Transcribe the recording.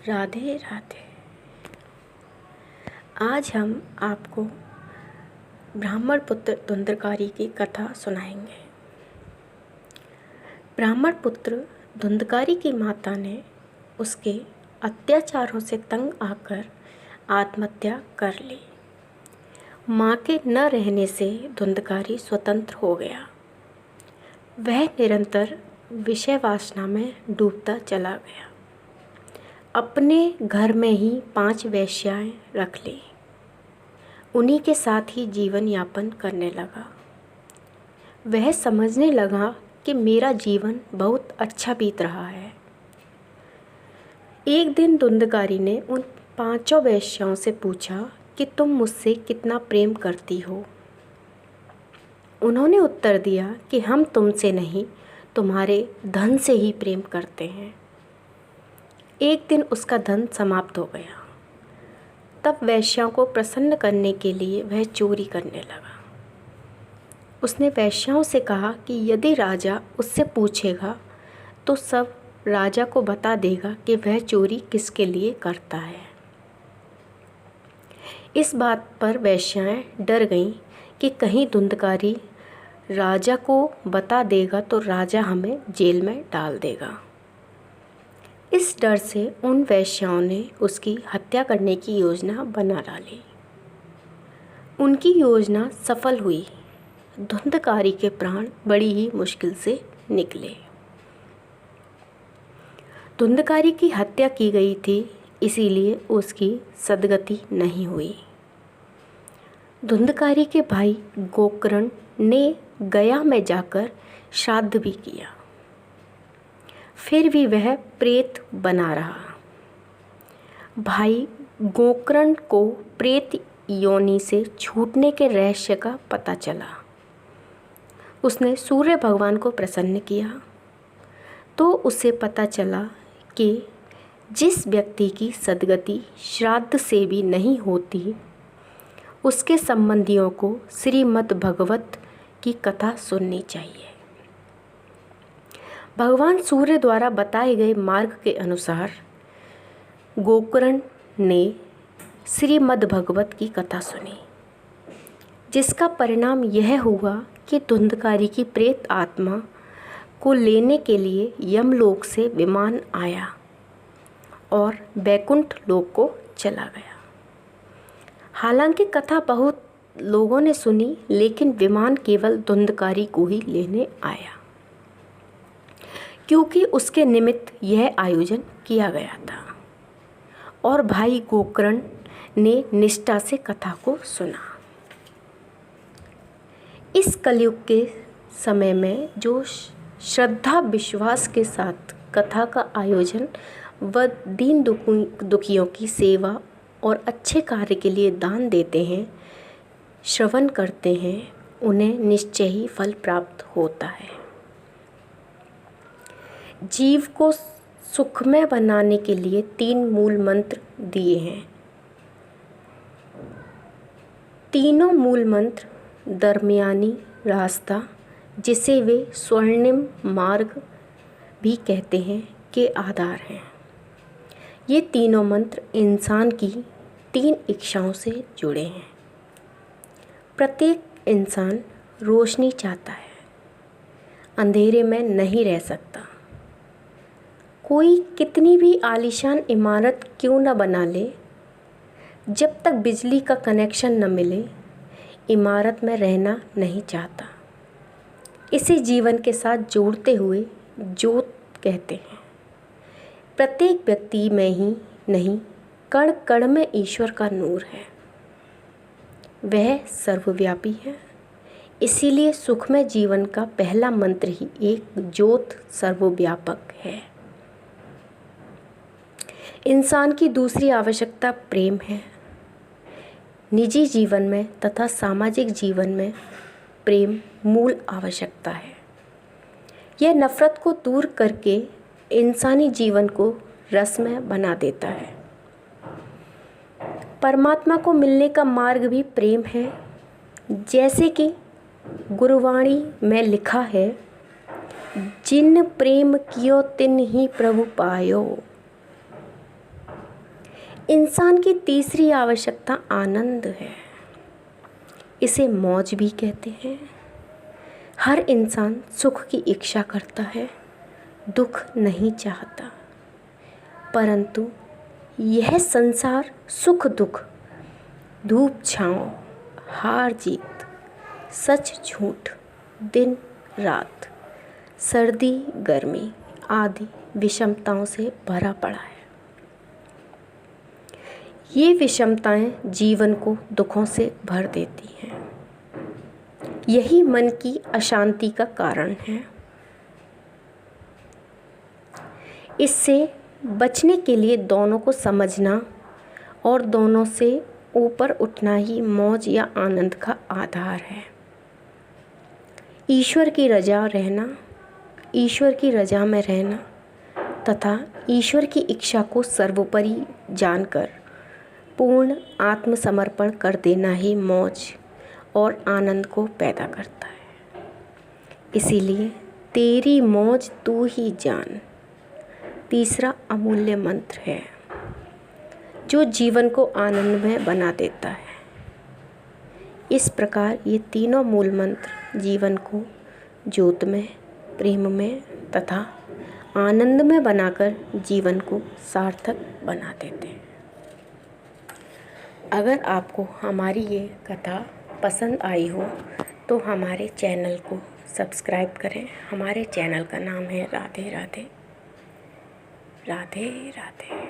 राधे राधे। आज हम आपको ब्राह्मण पुत्र धुंधकारी की कथा सुनाएंगे। ब्राह्मण पुत्र धुंधकारी की माता ने उसके अत्याचारों से तंग आकर आत्महत्या कर ली। माँ के न रहने से धुंधकारी स्वतंत्र हो गया। वह निरंतर विषय वासना में डूबता चला गया। अपने घर में ही 5 वेश्याएं रख ली। उन्हीं के साथ ही जीवन यापन करने लगा। वह समझने लगा कि मेरा जीवन बहुत अच्छा बीत रहा है। एक दिन धुंधकारी ने उन 5 वेश्याओं से पूछा कि तुम मुझसे कितना प्रेम करती हो। उन्होंने उत्तर दिया कि हम तुमसे नहीं, तुम्हारे धन से ही प्रेम करते हैं। एक दिन उसका धन समाप्त हो गया। तब वेश्याओं को प्रसन्न करने के लिए वह चोरी करने लगा। उसने वेश्याओं से कहा कि यदि राजा उससे पूछेगा तो सब राजा को बता देगा कि वह चोरी किसके लिए करता है। इस बात पर वेश्याएं डर गईं कि कहीं धुंधकारी राजा को बता देगा तो राजा हमें जेल में डाल देगा। इस डर से उन वेश्याओं ने उसकी हत्या करने की योजना बना डाली। उनकी योजना सफल हुई। धुंधकारी के प्राण बड़ी ही मुश्किल से निकले। धुंधकारी की हत्या की गई थी, इसीलिए उसकी सदगति नहीं हुई। धुंधकारी के भाई गोकर्ण ने गया में जाकर श्राद्ध भी किया, फिर भी वह प्रेत बना रहा। भाई गोकर्ण को प्रेत योनि से छूटने के रहस्य का पता चला। उसने सूर्य भगवान को प्रसन्न किया तो उसे पता चला कि जिस व्यक्ति की सदगति श्राद्ध से भी नहीं होती, उसके संबंधियों को श्रीमद् भागवत की कथा सुननी चाहिए। भगवान सूर्य द्वारा बताए गए मार्ग के अनुसार गोकर्ण ने श्रीमद् भागवत की कथा सुनी, जिसका परिणाम यह हुआ कि धुंधकारी की प्रेत आत्मा को लेने के लिए यमलोक से विमान आया और बैकुंठ लोक को चला गया। हालांकि कथा बहुत लोगों ने सुनी, लेकिन विमान केवल धुंधकारी को ही लेने आया, क्योंकि उसके निमित्त यह आयोजन किया गया था। और भाई गोकर्ण ने निष्ठा से कथा को सुना। इस कलयुग के समय में जो श्रद्धा विश्वास के साथ कथा का आयोजन व दीन दुखियों की सेवा और अच्छे कार्य के लिए दान देते हैं, श्रवण करते हैं, उन्हें निश्चय ही फल प्राप्त होता है। जीव को सुखमय बनाने के लिए 3 मूल मंत्र दिए हैं। तीनों मूल मंत्र दरमियानी रास्ता, जिसे वे स्वर्णिम मार्ग भी कहते हैं, के आधार हैं। ये तीनों मंत्र इंसान की 3 इच्छाओं से जुड़े हैं। प्रत्येक इंसान रोशनी चाहता है, अंधेरे में नहीं रह सकता। कोई कितनी भी आलीशान इमारत क्यों न बना ले, जब तक बिजली का कनेक्शन न मिले, इमारत में रहना नहीं चाहता। इसे जीवन के साथ जोड़ते हुए ज्योत कहते हैं। प्रत्येक व्यक्ति में ही नहीं, कण कण में ईश्वर का नूर है। वह सर्वव्यापी है। इसीलिए सुखमय जीवन का पहला मंत्र ही एक ज्योत सर्वव्यापक है। इंसान की दूसरी आवश्यकता प्रेम है। निजी जीवन में तथा सामाजिक जीवन में प्रेम मूल आवश्यकता है। यह नफरत को दूर करके इंसानी जीवन को रसमय बना देता है। परमात्मा को मिलने का मार्ग भी प्रेम है। जैसे कि गुरुवाणी में लिखा है, जिन प्रेम कियो तिन ही प्रभु पायो। इंसान की तीसरी आवश्यकता आनंद है। इसे मौज भी कहते हैं। हर इंसान सुख की इच्छा करता है, दुख नहीं चाहता। परंतु यह संसार सुख दुख, धूप छाँव, हार जीत, सच झूठ, दिन रात, सर्दी गर्मी आदि विषमताओं से भरा पड़ा है। ये विषमताएं जीवन को दुखों से भर देती हैं। यही मन की अशांति का कारण है। इससे बचने के लिए दोनों को समझना और दोनों से ऊपर उठना ही मौज या आनंद का आधार है। ईश्वर की रजा में रहना तथा ईश्वर की इच्छा को सर्वोपरि जानकर पूर्ण आत्मसमर्पण कर देना ही मौज और आनंद को पैदा करता है। इसीलिए तेरी मौज तू ही जान तीसरा अमूल्य मंत्र है, जो जीवन को आनंदमय बना देता है। इस प्रकार ये तीनों मूल मंत्र जीवन को ज्योतमय, प्रेममय तथा आनंदमय बनाकर जीवन को सार्थक बना देते हैं। अगर आपको हमारी ये कथा पसंद आई हो तो हमारे चैनल को सब्सक्राइब करें। हमारे चैनल का नाम है राधे राधे राधे राधे।